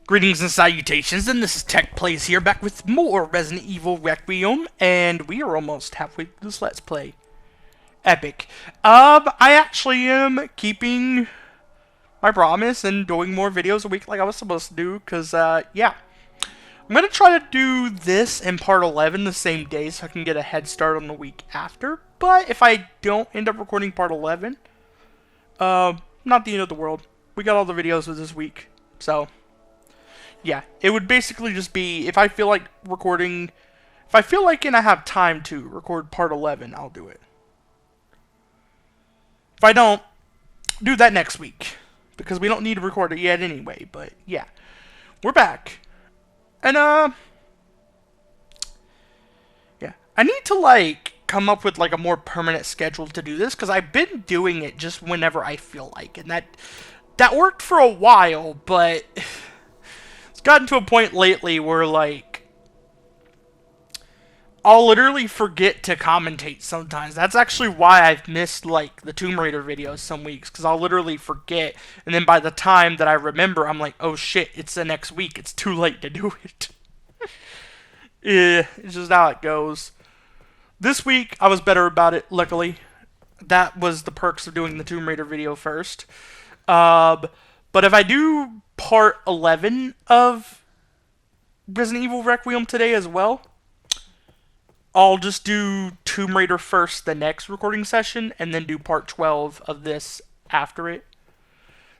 Greetings and salutations, and this is Tech Plays here, back with more Resident Evil Requiem, and we are almost halfway through this Let's Play. Epic. I actually am keeping my promise and doing more videos a week like I was supposed to do, because, yeah. I'm going to try to do this in part 11 the same day so I can get a head start on the week after, but if I don't end up recording part 11, not the end of the world. We got all the videos for this week, so... yeah, it would basically just be, if I feel like recording, if I feel like and I have time to record part 11, I'll do it. If I don't, do that next week, because we don't need to record it yet anyway, but yeah. We're back. And, yeah. I need to, like, come up with, like, a more permanent schedule to do this, because I've been doing it just whenever I feel like, and that worked for a while, but... it's gotten to a point lately where, like, I'll literally forget to commentate sometimes. That's actually why I've missed, like, the Tomb Raider videos some weeks, because I'll literally forget, and then by the time that I remember, I'm like, oh shit, it's the next week, it's too late to do it. Yeah, it's just how it goes. This week, I was better about it, luckily. That was the perks of doing the Tomb Raider video first. But if I do part 11 of Resident Evil Requiem today as well, I'll just do Tomb Raider first the next recording session, and then do part 12 of this after it.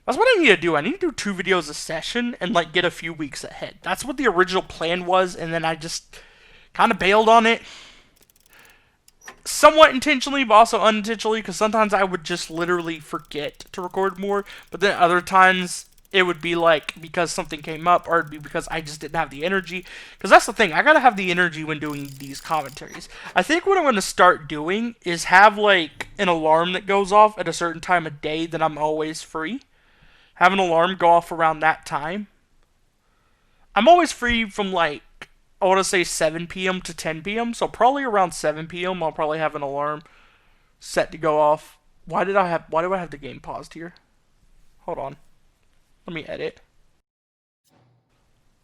That's what I need to do. I need to do 2 videos a session and, like, get a few weeks ahead. That's what the original plan was, and then I just kind of bailed on it. Somewhat intentionally, but also unintentionally, because sometimes I would just literally forget to record more, but then other times it would be like because something came up, or it'd be because I just didn't have the energy. Because that's the thing, I gotta have the energy when doing these commentaries. I think what I'm gonna start doing is have like an alarm that goes off at a certain time of day that I'm always free. Have an alarm go off around that time. I'm always free from like, I want to say 7 p.m. to 10 p.m. So probably around 7 p.m. I'll probably have an alarm set to go off. Why do I have the game paused here? Hold on. Let me edit.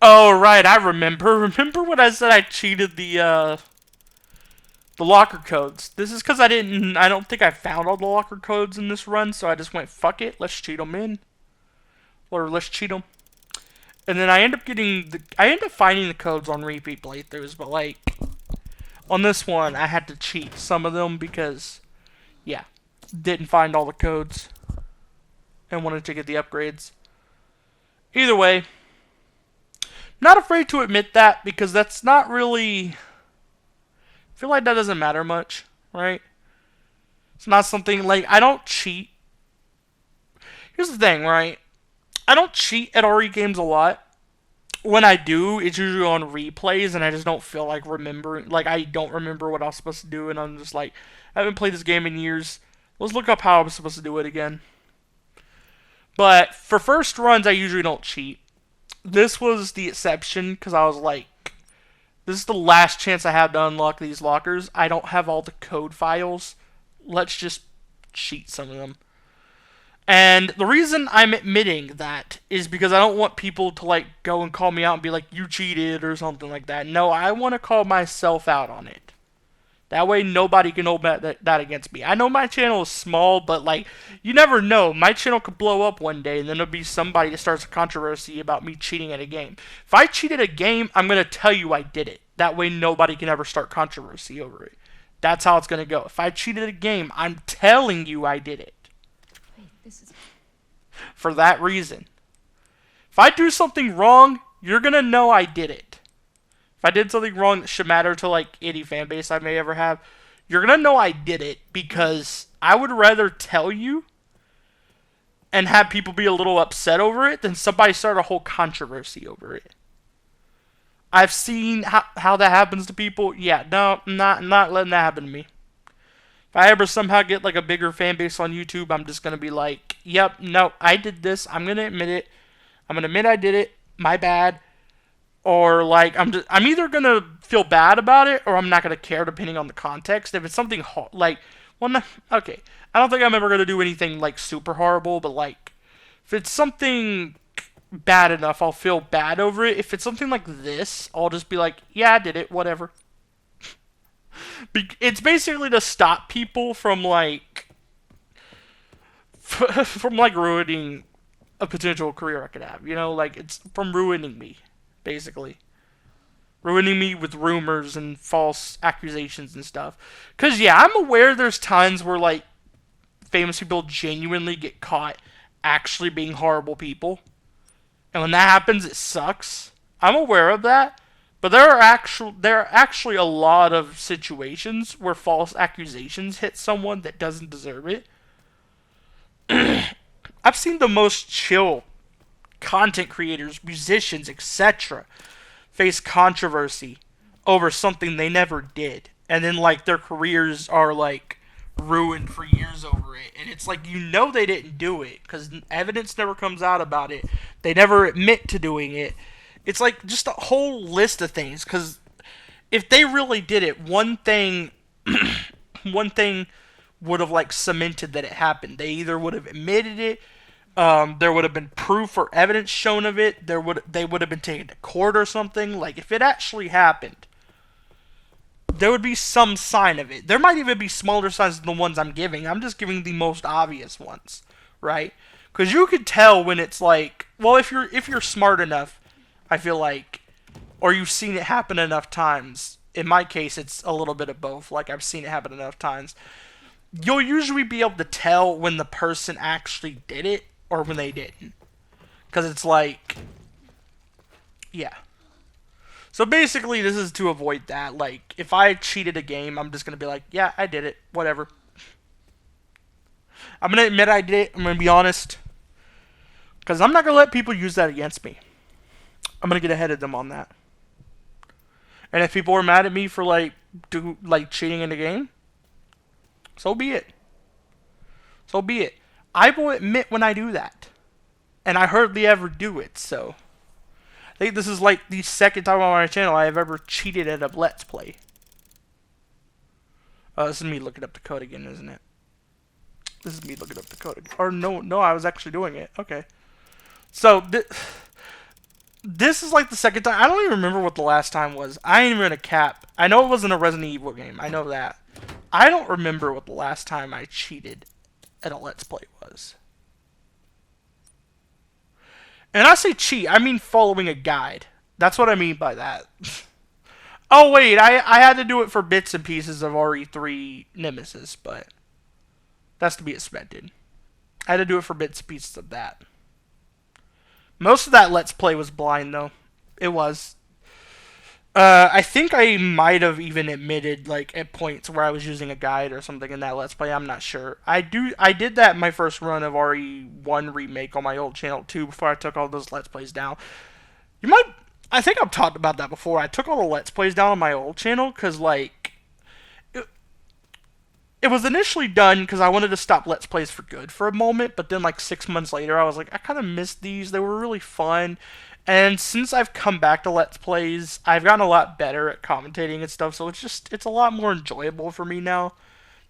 Oh, right, I remember. Remember when I said I cheated the locker codes? This is because I don't think I found all the locker codes in this run, so I just went, fuck it, let's cheat them in. Or let's cheat them. And then I end up finding the codes on repeat playthroughs, but like, on this one, I had to cheat some of them because, yeah, didn't find all the codes and wanted to get the upgrades. Either way, not afraid to admit that, because that's not really, I feel like that doesn't matter much, right? It's not something, like, I don't cheat. Here's the thing, right? I don't cheat at RE games a lot. When I do, it's usually on replays, and I just don't feel like remembering, like, I don't remember what I was supposed to do, and I'm just like, I haven't played this game in years. Let's look up how I was supposed to do it again. But for first runs, I usually don't cheat. This was the exception, because I was like, this is the last chance I have to unlock these lockers. I don't have all the code files. Let's just cheat some of them. And the reason I'm admitting that is because I don't want people to, like, go and call me out and be like, you cheated or something like that. No, I want to call myself out on it. That way nobody can hold that against me. I know my channel is small, but, like, you never know. My channel could blow up one day, and then there'll be somebody that starts a controversy about me cheating at a game. If I cheated a game, I'm going to tell you I did it. That way nobody can ever start controversy over it. That's how it's going to go. If I cheated a game, I'm telling you I did it. For that reason. If I do something wrong, you're going to know I did it. If I did something wrong that should matter to, like, any fan base I may ever have, you're going to know I did it, because I would rather tell you and have people be a little upset over it than somebody start a whole controversy over it. I've seen how that happens to people. Yeah, no, I'm not letting that happen to me. If I ever somehow get, like, a bigger fan base on YouTube, I'm just going to be like, yep, no, I did this. I'm going to admit it. I'm going to admit I did it. My bad. Or, like, I'm either going to feel bad about it, or I'm not going to care, depending on the context. If it's something, like, well, no, okay. I don't think I'm ever going to do anything, like, super horrible, but, like, if it's something bad enough, I'll feel bad over it. If it's something like this, I'll just be like, yeah, I did it, whatever. It's basically to stop people from like from like ruining a potential career I could have. You know, like it's from ruining me, basically. Ruining me with rumors and false accusations and stuff. Cause yeah, I'm aware there's times where like famous people genuinely get caught actually being horrible people. And when that happens it sucks. I'm aware of that. But there are actually a lot of situations where false accusations hit someone that doesn't deserve it. I've seen the most chill content creators, musicians, etc. face controversy over something they never did. And then like their careers are like ruined for years over it. And it's like, you know, they didn't do it because evidence never comes out about it. They never admit to doing it. It's like just a whole list of things because if they really did it, one thing would have like cemented that it happened. They either would have admitted it, there would have been proof or evidence shown of it. They would have been taken to court or something. Like if it actually happened, there would be some sign of it. There might even be smaller signs than the ones I'm giving. I'm just giving the most obvious ones, right? Because you could tell when it's like, well, if you're smart enough, I feel like, or you've seen it happen enough times. In my case, it's a little bit of both. Like I've seen it happen enough times. You'll usually be able to tell when the person actually did it or when they didn't. Because it's like, yeah. So basically, this is to avoid that. Like, if I cheated a game, I'm just going to be like, yeah, I did it. Whatever. I'm going to admit I did it. I'm going to be honest. Because I'm not going to let people use that against me. I'm going to get ahead of them on that. And if people are mad at me for, like cheating in the game, so be it. So be it. I will admit when I do that. And I hardly ever do it, so I think this is like the second time on my channel I have ever cheated at a Let's Play. This is me looking up the code again, isn't it? This is me looking up the code again. Or no, I was actually doing it. Okay. So, this is like the second time. I don't even remember what the last time was. I ain't even a cap. I know it wasn't a Resident Evil game. I know that. I don't remember what the last time I cheated at a Let's Play was. And I say cheat, I mean following a guide. That's what I mean by that. Oh, wait, I had to do it for bits and pieces of RE3 Nemesis, but that's to be expected. I had to do it for bits and pieces of that. Most of that Let's Play was blind, though. It was. I think I might have even admitted, like, at points where I was using a guide or something in that Let's Play. I'm not sure. I did that in my first run of RE1 Remake on my old channel, too, before I took all those Let's Plays down. I think I've talked about that before. I took all the Let's Plays down on my old channel, because, like, it was initially done because I wanted to stop Let's Plays for good for a moment, but then, like, 6 months later, I was like, I kind of missed these. They were really fun. And since I've come back to Let's Plays, I've gotten a lot better at commentating and stuff, so it's a lot more enjoyable for me now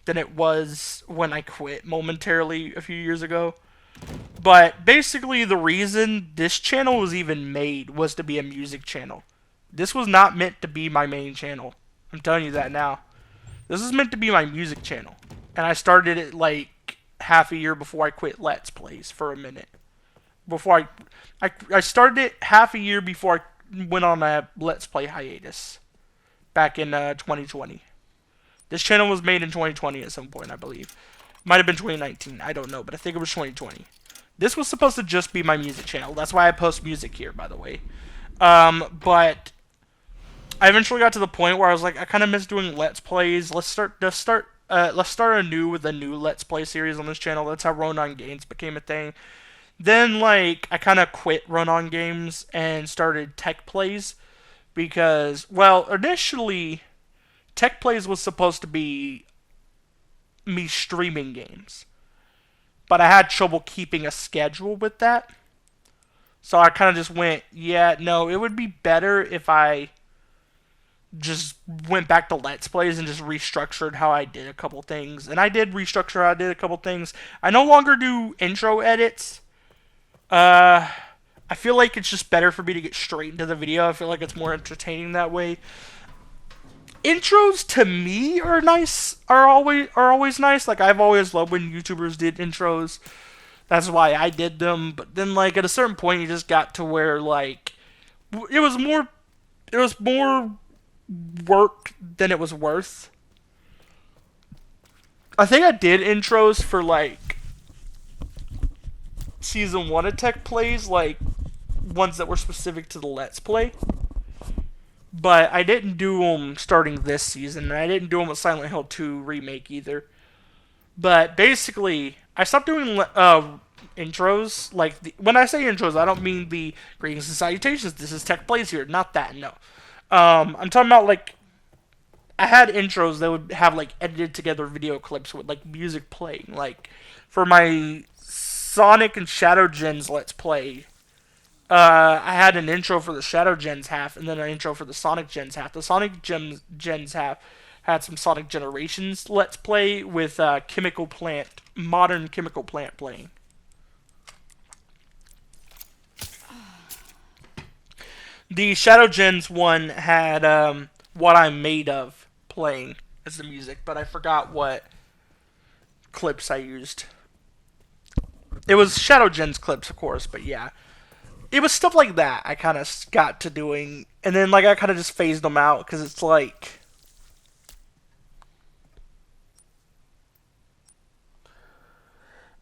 than it was when I quit momentarily a few years ago. But basically the reason this channel was even made was to be a music channel. This was not meant to be my main channel. I'm telling you that now. This is meant to be my music channel. And I started it like half a year before I quit Let's Plays for a minute. Before I started it half a year before I went on a Let's Play hiatus back in 2020. This channel was made in 2020 at some point, I believe. Might have been 2019, I don't know, but I think it was 2020. This was supposed to just be my music channel. That's why I post music here, by the way. But I eventually got to the point where I was like, I kind of miss doing Let's Plays. Let's start anew with a new Let's Play series on this channel. That's how Run-On Games became a thing. Then, like, I kind of quit Run-On Games and started Tech Plays because, well, initially, Tech Plays was supposed to be me streaming games. But I had trouble keeping a schedule with that. So I kind of just went, yeah, no, it would be better if I just went back to Let's Plays and just restructured how I did a couple things. And I did restructure how I did a couple things. I no longer do intro edits. I feel like it's just better for me to get straight into the video. I feel like it's more entertaining that way. Intros to me are nice, are always nice. Like I've always loved when YouTubers did intros. That's why I did them. But then like at a certain point you just got to where like it was more it was more work than it was worth. I think I did intros for like season 1 of Tech Plays, like ones that were specific to the Let's Play. But I didn't do them starting this season, and I didn't do them with Silent Hill 2 Remake either. But basically, I stopped doing intros. Like, when I say intros, I don't mean the greetings and salutations, this is Tech Plays here. Not that, no. I'm talking about, like, I had intros that would have, like, edited together video clips with, like, music playing. Like, for my Sonic and Shadow Gens Let's Play, I had an intro for the Shadow Gens half, and then an intro for the Sonic Gens half. The Sonic Gens half had some Sonic Generations Let's Play with Chemical Plant, modern Chemical Plant playing. The Shadow Gens one had What I'm Made Of playing as the music, but I forgot what clips I used. It was Shadow Gens clips, of course, but yeah. It was stuff like that I kind of got to doing, and then like I kind of just phased them out because it's like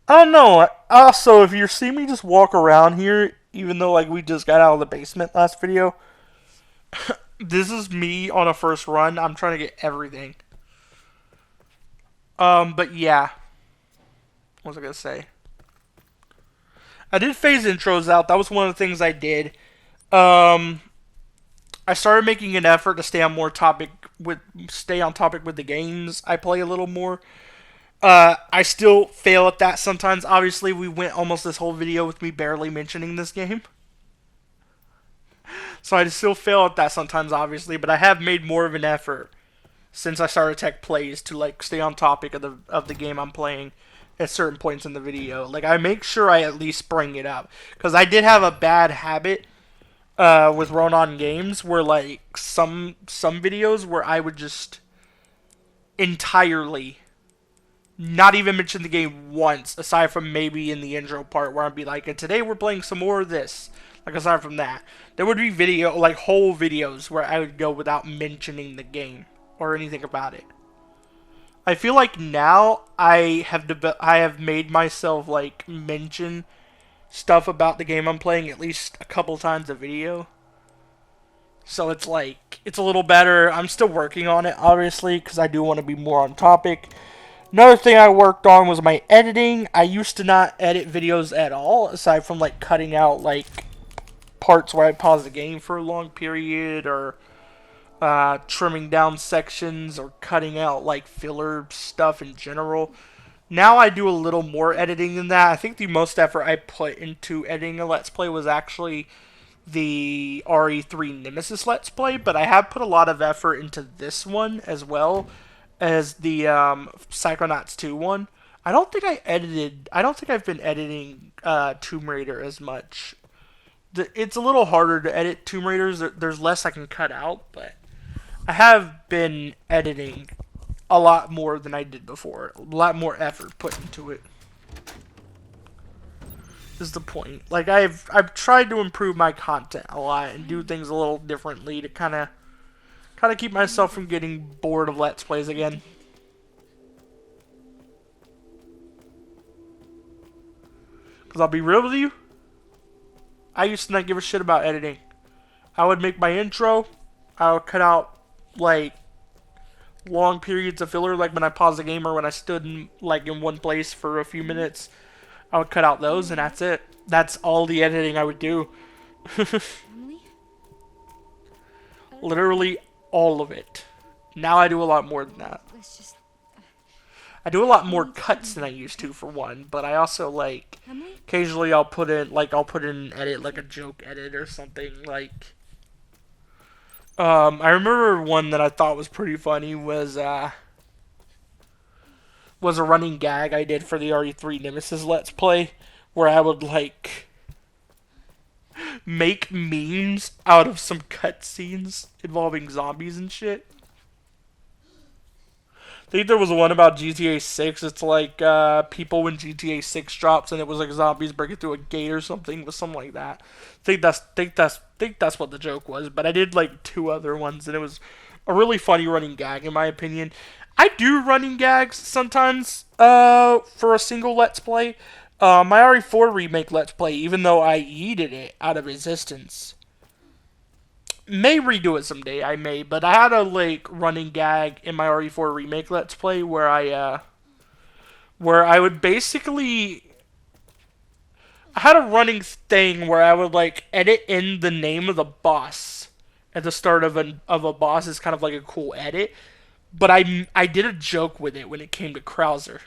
I don't know. Also, if you see me just walk around here, even though like we just got out of the basement last video, this is me on a first run. I'm trying to get everything. But yeah, what was I gonna say? I did phase intros out. That was one of the things I did. Um, I started making an effort to stay on topic with the games I play a little more. I still fail at that sometimes. Obviously, we went almost this whole video with me barely mentioning this game. So I still fail at that sometimes, obviously, but I have made more of an effort since I started Tech Plays to like stay on topic of the game I'm playing at certain points in the video. Like I make sure I at least bring it up because I did have a bad habit with Ronan Games where like some videos where I would just entirely not even mention the game once, aside from maybe in the intro part where I'd be like, and today we're playing some more of this. Like aside from that, there would be whole videos where I would go without mentioning the game or anything about it. I feel like now I have made myself like mention stuff about the game I'm playing at least a couple times a video. So it's like it's a little better. I'm still working on it, obviously, because I do want to be more on topic. Another thing I worked on was my editing. I used to not edit videos at all, aside from like cutting out like parts where I pause the game for a long period, or trimming down sections, or cutting out like filler stuff in general. Now I do a little more editing than that. I think the most effort I put into editing a Let's Play was actually the RE3 Nemesis Let's Play, but I have put a lot of effort into this one as well as the Psychonauts 2 one. I don't think I've been editing Tomb Raider as much. It's a little harder to edit Tomb Raiders. There's less I can cut out, but I have been editing a lot more than I did before. A lot more effort put into it. Is the point. Like I've tried to improve my content a lot and do things a little differently to kind of keep myself from getting bored of Let's Plays again. Because I'll be real with you, I used to not give a shit about editing. I would make my intro, I would cut out like long periods of filler, like when I paused the game or when I stood in one place for a few minutes. I would cut out those, and that's it. That's all the editing I would do. Literally all of it. Now I do a lot more than that. I do a lot more cuts than I used to, for one, but I also like occasionally I'll put in an edit, like a joke edit or something. Like I remember one that I thought was pretty funny was a running gag I did for the RE3 Nemesis Let's Play, where I would like make memes out of some cutscenes involving zombies and shit. I think there was one about GTA 6. It's like people when GTA 6 drops and it was like zombies breaking through a gate or something. It was something like that. Think that's what the joke was. But I did like two other ones and it was a really funny running gag in my opinion. I do running gags sometimes for a single Let's Play. My RE4 remake Let's Play, even though I yeeted it out of existence, may redo it someday. I may, but I had a like running gag in my RE4 remake Let's Play where I would basically I had a running thing where I would like edit in the name of the boss at the start of a boss is kind of like a cool edit, but I did a joke with it when it came to Krauser.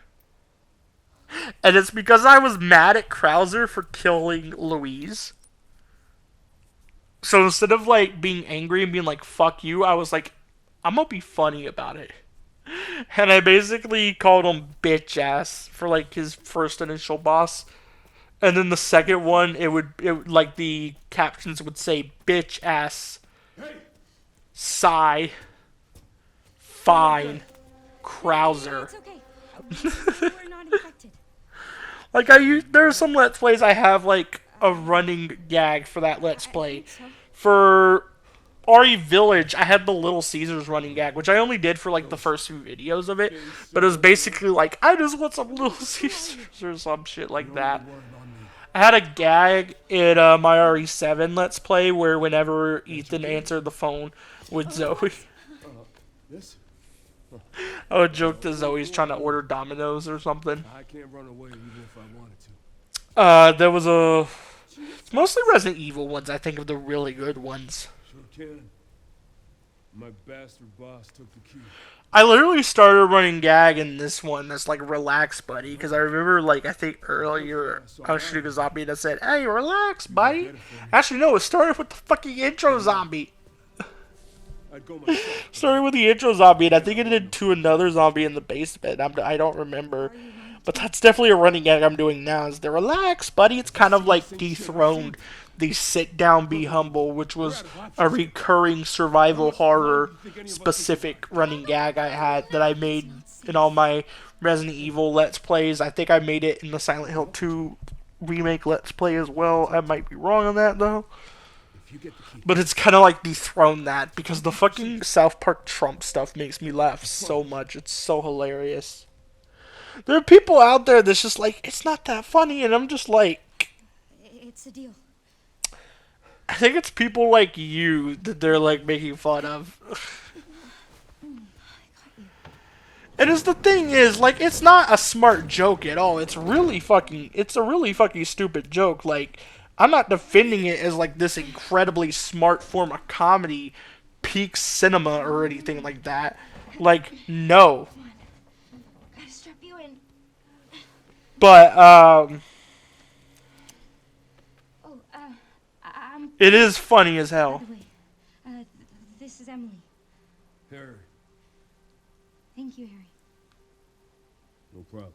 And it's because I was mad at Krauser for killing Louise. So instead of like being angry and being like "fuck you," I was like, "I'm gonna be funny about it," and I basically called him bitch ass for like his first initial boss, and then the second one like the captions would say bitch ass, sigh, fine, Krauser. It's okay. We're not infected. Like there are some Let's Plays I have like a running gag for that Let's Play. So. For RE Village, I had the Little Caesars running gag, which I only did for like the first few videos of it. But it was basically like, I just want some Little Caesars or some shit like that. I had a gag in my RE7 Let's Play where whenever Ethan answered the phone with Zoe, I would joke that Zoe's trying to order Domino's or something. I can't run away even if I wanted to. There was a... It's mostly Resident Evil ones, I think, of the really good ones. Sure can. My bastard boss took the key. I literally started running gag in this one that's like relax buddy because I remember like I think earlier I was shooting a zombie and I said hey relax buddy. Actually no, it started with the fucking intro zombie. I'd go myself. Started with the intro zombie and I think it did to another zombie in the basement. I don't remember. But that's definitely a running gag I'm doing now is the relax buddy. It's kind of like dethroned the sit down be humble, which was a recurring survival horror specific running gag I had that I made in all my Resident Evil Let's Plays. I think I made it in the Silent Hill 2 remake Let's Play as well. I might be wrong on that though. But it's kind of like dethroned that because the fucking South Park Trump stuff makes me laugh so much. It's so hilarious. There are people out there that's just like, it's not that funny, and I'm just like... It's a deal. I think it's people like you that they're like making fun of. And as the thing is, like, it's not a smart joke at all. It's a really fucking stupid joke. Like, I'm not defending it as like this incredibly smart form of comedy, peak cinema or anything like that. Like, no. Gotta strap you in. But, Oh, I'm... it is funny as hell. By the way, this is Emily. Harry, Thank you, Harry. no problem.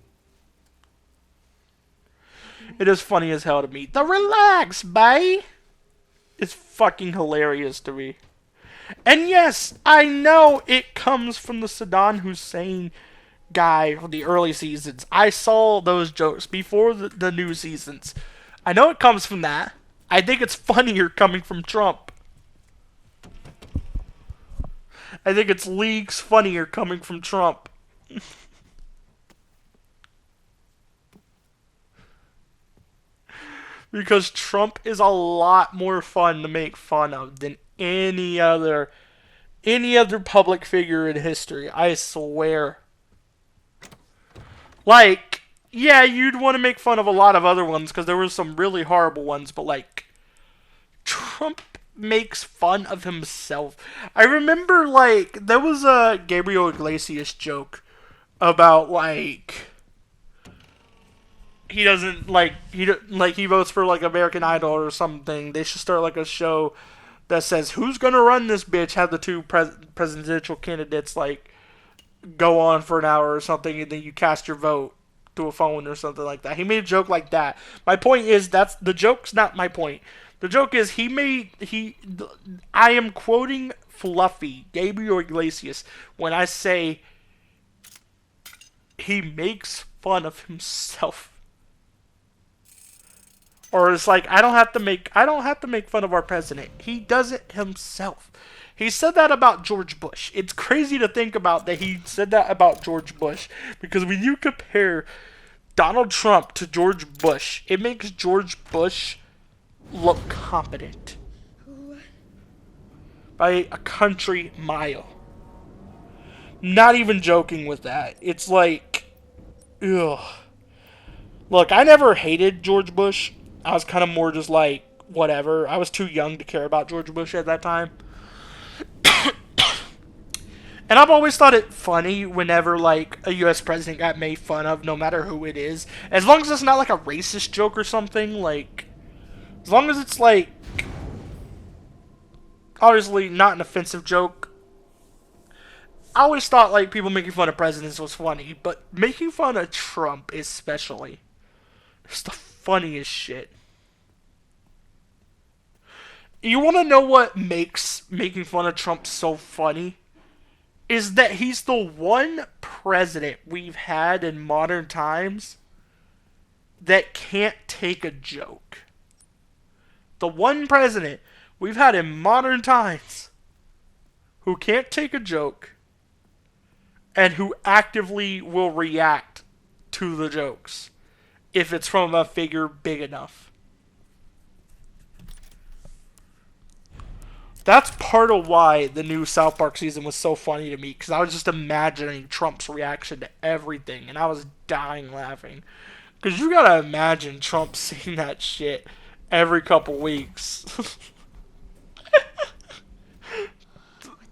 It is funny as hell to me. The relax, bae. It's fucking hilarious to me. And yes, I know it comes from the Saddam Hussein guy from the early seasons. I saw those jokes before the new seasons. I know it comes from that. I think it's funnier coming from Trump. I think it's leagues funnier coming from Trump. Because Trump is a lot more fun to make fun of than any other public figure in history. I swear. Like, yeah, you'd want to make fun of a lot of other ones because there were some really horrible ones, but like, Trump makes fun of himself. I remember, like, there was a Gabriel Iglesias joke about, like, he doesn't, like, he votes for, like, American Idol or something. They should start, like, a show that says, who's gonna run this bitch? Have the two presidential candidates, like, go on for an hour or something, and then you cast your vote to a phone or something like that. He made a joke like that. My point is, the joke's not my point. The joke is I am quoting Fluffy, Gabriel Iglesias, when I say he makes fun of himself. Or it's like I don't have to make fun of our president. He does it himself. He said that about George Bush. It's crazy to think about that he said that about George Bush, because when you compare Donald Trump to George Bush, it makes George Bush look competent by a country mile. Not even joking with that. It's like, ugh. Look, I never hated George Bush. I was kind of more just like, whatever. I was too young to care about George Bush at that time. And I've always thought it funny whenever, like, a U.S. president got made fun of, no matter who it is. As long as it's not, like, a racist joke or something, like, as long as it's, like, obviously not an offensive joke. I always thought, like, people making fun of presidents was funny, but making fun of Trump especially, it's the funniest shit. You want to know what makes making fun of Trump so funny? Is that he's the one president we've had in modern times that can't take a joke. The one president we've had in modern times who can't take a joke and who actively will react to the jokes if it's from a figure big enough. That's part of why the new South Park season was so funny to me, because I was just imagining Trump's reaction to everything, and I was dying laughing. Because you gotta imagine Trump seeing that shit every couple weeks.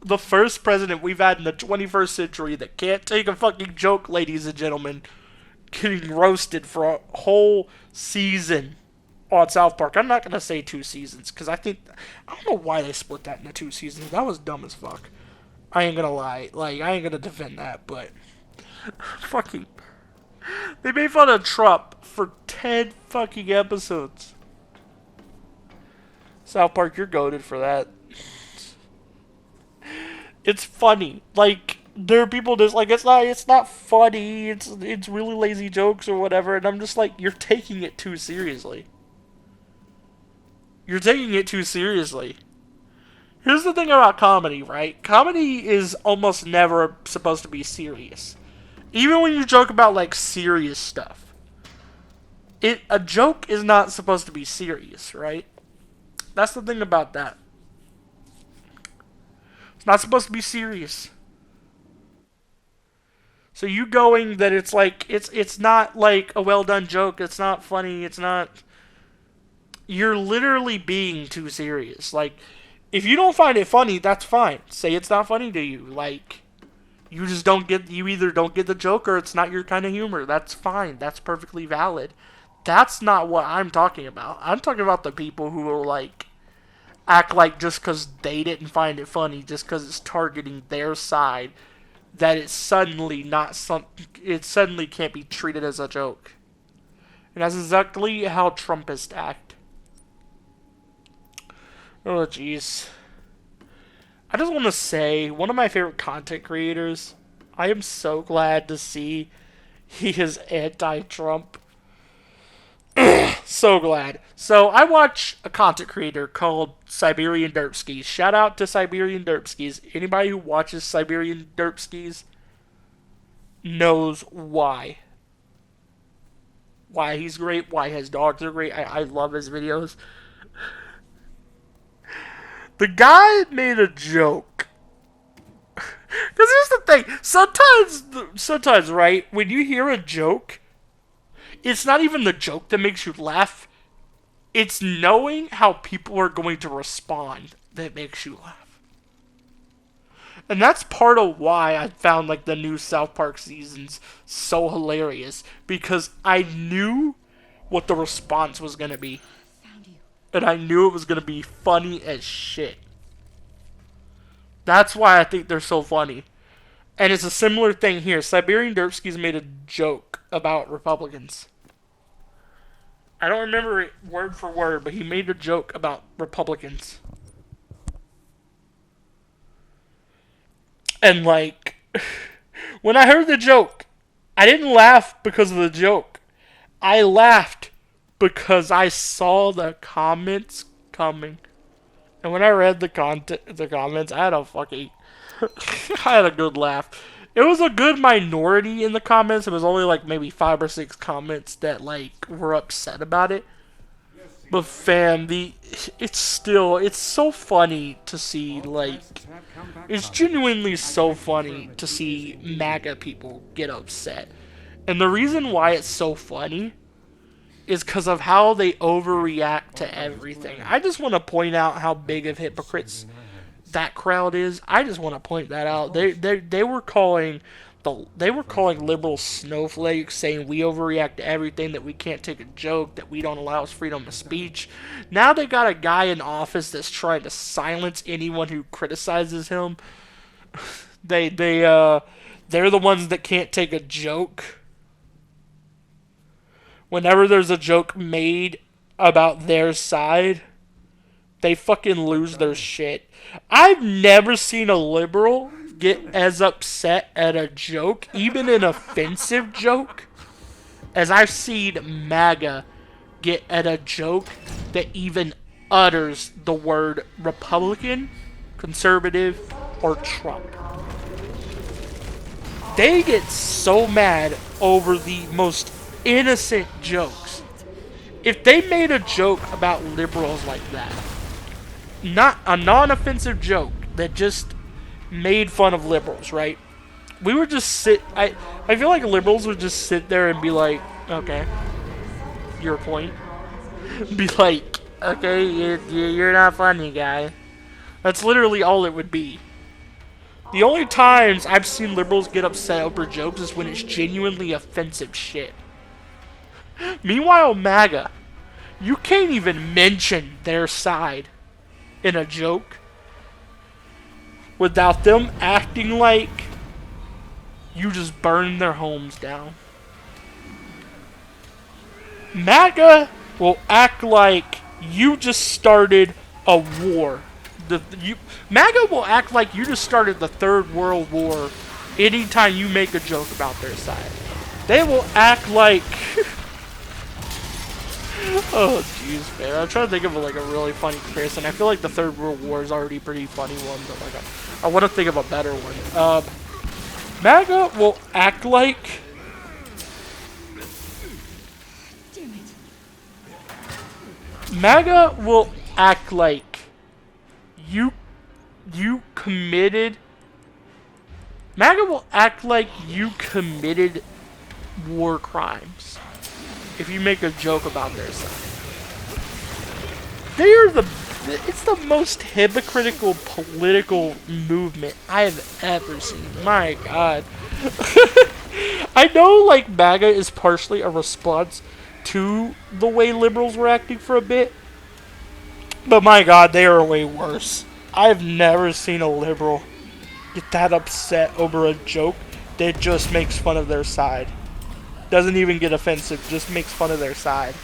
The first president we've had in the 21st century that can't take a fucking joke, ladies and gentlemen, getting roasted for a whole season on South Park. I'm not gonna say 2 seasons, because I don't know why they split that into 2 seasons. That was dumb as fuck. I ain't gonna lie. Like, I ain't gonna defend that, but fucking, they made fun of Trump for 10 fucking episodes. South Park, you're goated for that. It's funny. Like, there are people just like, it's not funny. It's really lazy jokes or whatever, and I'm just like, you're taking it too seriously. You're taking it too seriously. Here's the thing about comedy, right? Comedy is almost never supposed to be serious. Even when you joke about, like, serious stuff. A joke is not supposed to be serious, right? That's the thing about that. It's not supposed to be serious. So you going that it's like, it's not like a well done joke, it's not funny, it's not... You're literally being too serious. Like, if you don't find it funny, that's fine. Say it's not funny to you. Like, you either don't get the joke or it's not your kind of humor. That's fine. That's perfectly valid. That's not what I'm talking about. I'm talking about the people who will, like, act like just because they didn't find it funny, just because it's targeting their side, that it suddenly can't be treated as a joke. And that's exactly how Trumpists act. Oh, jeez. I just want to say, one of my favorite content creators, I am so glad to see he is anti-Trump. So glad. So, I watch a content creator called Siberian Derpskis. Shout out to Siberian Derpskis. Anybody who watches Siberian Derpskis knows why. Why he's great, why his dogs are great. I love his videos. The guy made a joke. Because here's the thing. Sometimes, right, when you hear a joke, it's not even the joke that makes you laugh. It's knowing how people are going to respond that makes you laugh. And that's part of why I found, like, the new South Park seasons so hilarious. Because I knew what the response was going to be. And I knew it was going to be funny as shit. That's why I think they're so funny. And it's a similar thing here. Siberian Derpskis made a joke about Republicans. I don't remember it word for word, but he made a joke about Republicans. And like, when I heard the joke, I didn't laugh because of the joke. I laughed because I saw the comments coming. And when I read the comments, I had a fucking, I had a good laugh. It was a good minority in the comments. It was only like maybe 5 or 6 comments that like were upset about it. But fam, it's so funny to see, like, it's genuinely so funny to see MAGA people get upset. And the reason why it's so funny is because of how they overreact to everything. I just want to point out how big of hypocrites that crowd is. I just want to point that out. They were calling liberals snowflakes, saying we overreact to everything, that we can't take a joke, that we don't allow us freedom of speech. Now they got a guy in office that's trying to silence anyone who criticizes him. They're the ones that can't take a joke. Whenever there's a joke made about their side, they fucking lose their shit. I've never seen a liberal get as upset at a joke, even an offensive joke, as I've seen MAGA get at a joke that even utters the word Republican, conservative, or Trump. They get so mad over the most innocent jokes. If they made a joke about liberals like that, not a non-offensive joke that just made fun of liberals, right? We would just sit. I feel like liberals would just sit there and be like, okay, your point. Be like, okay, you're not funny, guy. That's literally all it would be. The only times I've seen liberals get upset over jokes is when it's genuinely offensive shit. Meanwhile, MAGA, you can't even mention their side in a joke without them acting like you just burned their homes down. MAGA will act like you just started a war. MAGA will act like you just started the Third World War anytime you make a joke about their side. They will act like... Oh, jeez, man. I'm trying to think of like a really funny comparison. I feel like the Third World War is already a pretty funny one, but like I want to think of a better one. MAGA will act like... Damn it. MAGA will act like you committed... MAGA will act like you committed war crimes if you make a joke about their side. It's the most hypocritical political movement I have ever seen. My God. I know, like, MAGA is partially a response to the way liberals were acting for a bit, but my God, they are way worse. I've never seen a liberal get that upset over a joke that just makes fun of their side. Doesn't even get offensive, just makes fun of their side.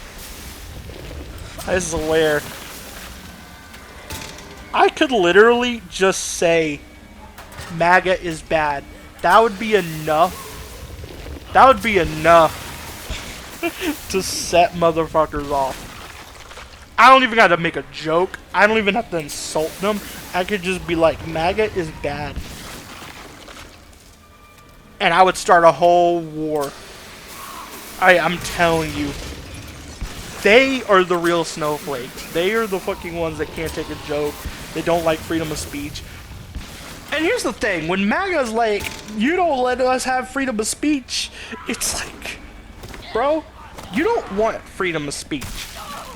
I swear. I could literally just say MAGA is bad. That would be enough. That would be enough to set motherfuckers off. I don't even have to make a joke. I don't even have to insult them. I could just be like, MAGA is bad. And I would start a whole war. I'm telling you. They are the real snowflakes. They are the fucking ones that can't take a joke. They don't like freedom of speech. And here's the thing. When MAGA's like, you don't let us have freedom of speech, it's like, bro, you don't want freedom of speech.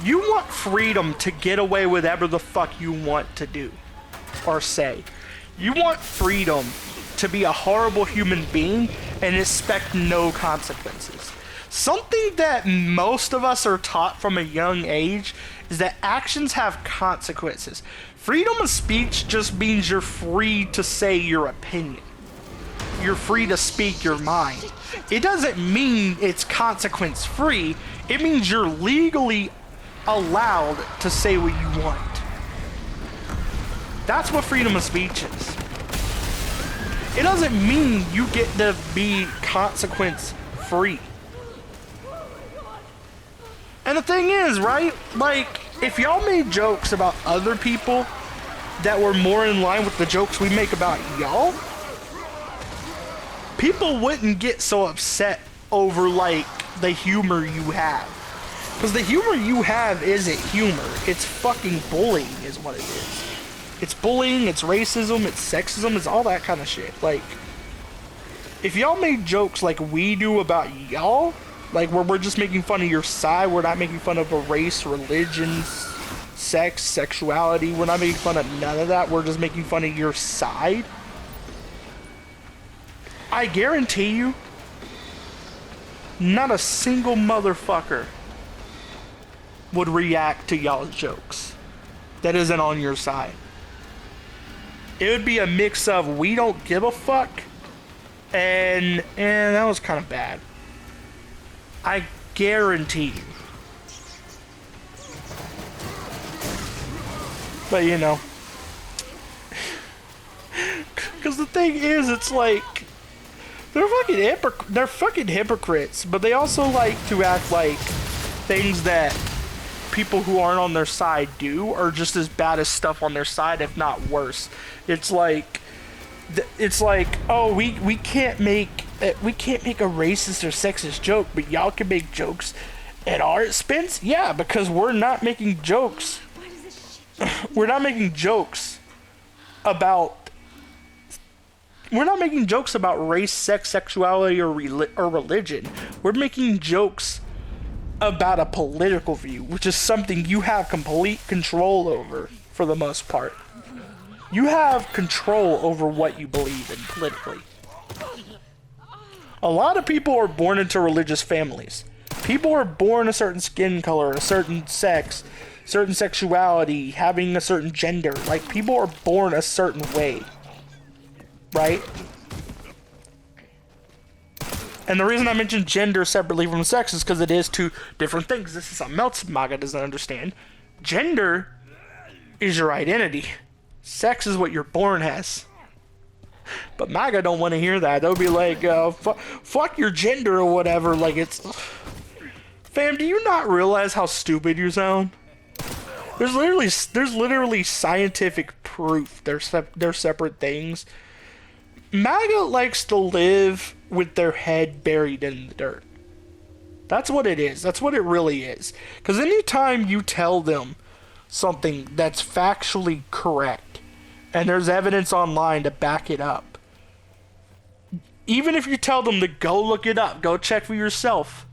You want freedom to get away with whatever the fuck you want to do or say. You want freedom to be a horrible human being and expect no consequences. Something that most of us are taught from a young age is that actions have consequences. Freedom of speech just means you're free to say your opinion. you're free to speak your mind. It doesn't mean it's consequence free. It means you're legally allowed to say what you want. That's what freedom of speech is. It doesn't mean you get to be consequence free. And the thing is, right? Like, if y'all made jokes about other people that were more in line with the jokes we make about y'all, people wouldn't get so upset over, like, the humor you have. Because the humor you have isn't humor. It's fucking bullying is what it is. It's bullying, it's racism, it's sexism, it's all that kind of shit. Like, if y'all made jokes like we do about y'all, like where we're just making fun of your side, we're not making fun of a race, religion, sex, sexuality, we're not making fun of none of that, we're just making fun of your side, I guarantee you, not a single motherfucker would react to y'all's jokes that isn't on your side. It would be a mix of we don't give a fuck and that was kind of bad. I guarantee you. But you know, because the thing is, it's like they're fucking hypocrites, but they also like to act like things that people who aren't on their side do are just as bad as stuff on their side, if not worse. It's like, oh, we can't make a racist or sexist joke, but y'all can make jokes at our expense. Yeah, because we're not making jokes. We're not making jokes about. We're not making jokes about race, sex, sexuality, or religion. We're making jokes about a political view, which is something you have complete control over for the most part. You have control over what you believe in politically. A lot of people are born into religious families. People are born a certain skin color, a certain sex, certain sexuality, having a certain gender. Like, people are born a certain way. Right? And the reason I mentioned gender separately from sex is because it is two different things. This is something else MAGA doesn't understand. Gender is your identity. Sex is what you're born as. But MAGA don't want to hear that. They'll be like, fuck your gender or whatever. Like, it's... Fam, do you not realize how stupid you sound? There's literally scientific proof they're separate things. MAGA likes to live with their head buried in the dirt. That's what it is. That's what it really is. Because anytime you tell them something that's factually correct, and there's evidence online to back it up, even if you tell them to go look it up, go check for yourself,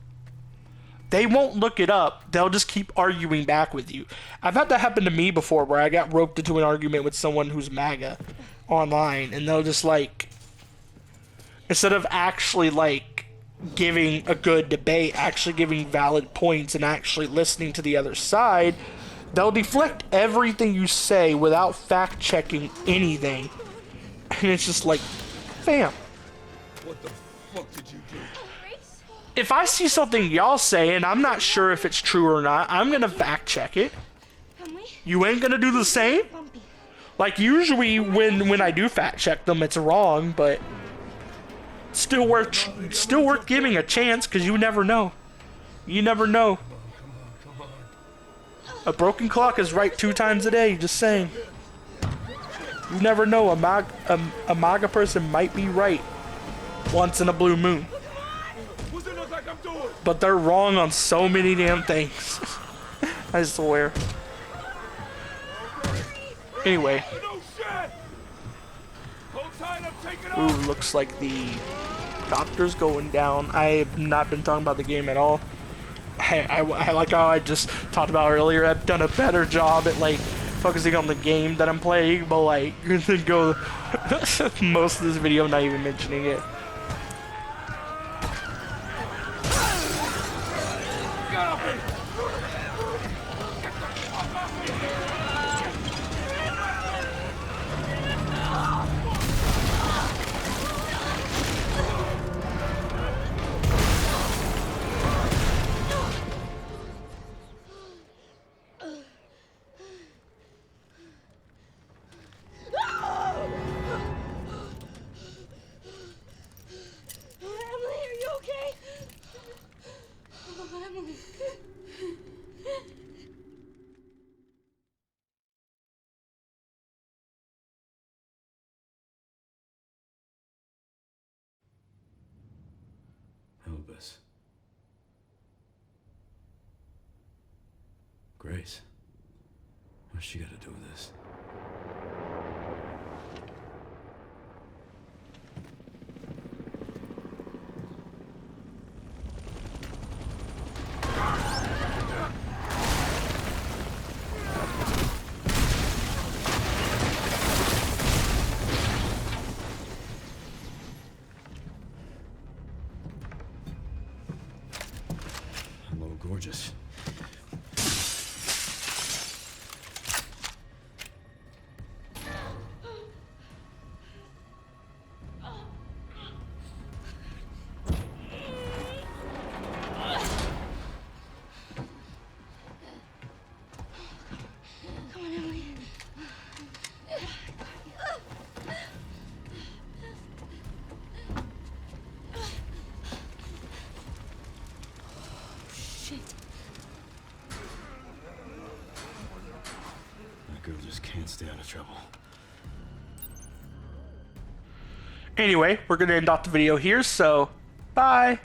they won't look it up. They'll just keep arguing back with you. I've had that happen to me before, where I got roped into an argument with someone who's MAGA online, and they'll just, like, instead of actually, like, giving a good debate, actually giving valid points, and actually listening to the other side, they'll deflect everything you say without fact-checking anything. And it's just like, fam. What the fuck did you do? If I see something y'all say and I'm not sure if it's true or not, I'm gonna fact-check it. You ain't gonna do the same? Like, usually when I do fact-check them, it's wrong, but still worth giving a chance, because you never know. You never know. A broken clock is right 2 times a day, just saying. You never know, a MAGA person might be right once in a blue moon. But they're wrong on so many damn things. I swear. Anyway. Ooh, looks like the Copter's going down. I have not been talking about the game at all. I like how I just talked about earlier. I've done a better job at, like, focusing on the game that I'm playing, but, like, go most of this video not even mentioning it. Grace. What's she got to do with this? A little gorgeous. Come on, Emily. Shit. That girl just can't stay out of trouble. Anyway, we're gonna end off the video here, so bye.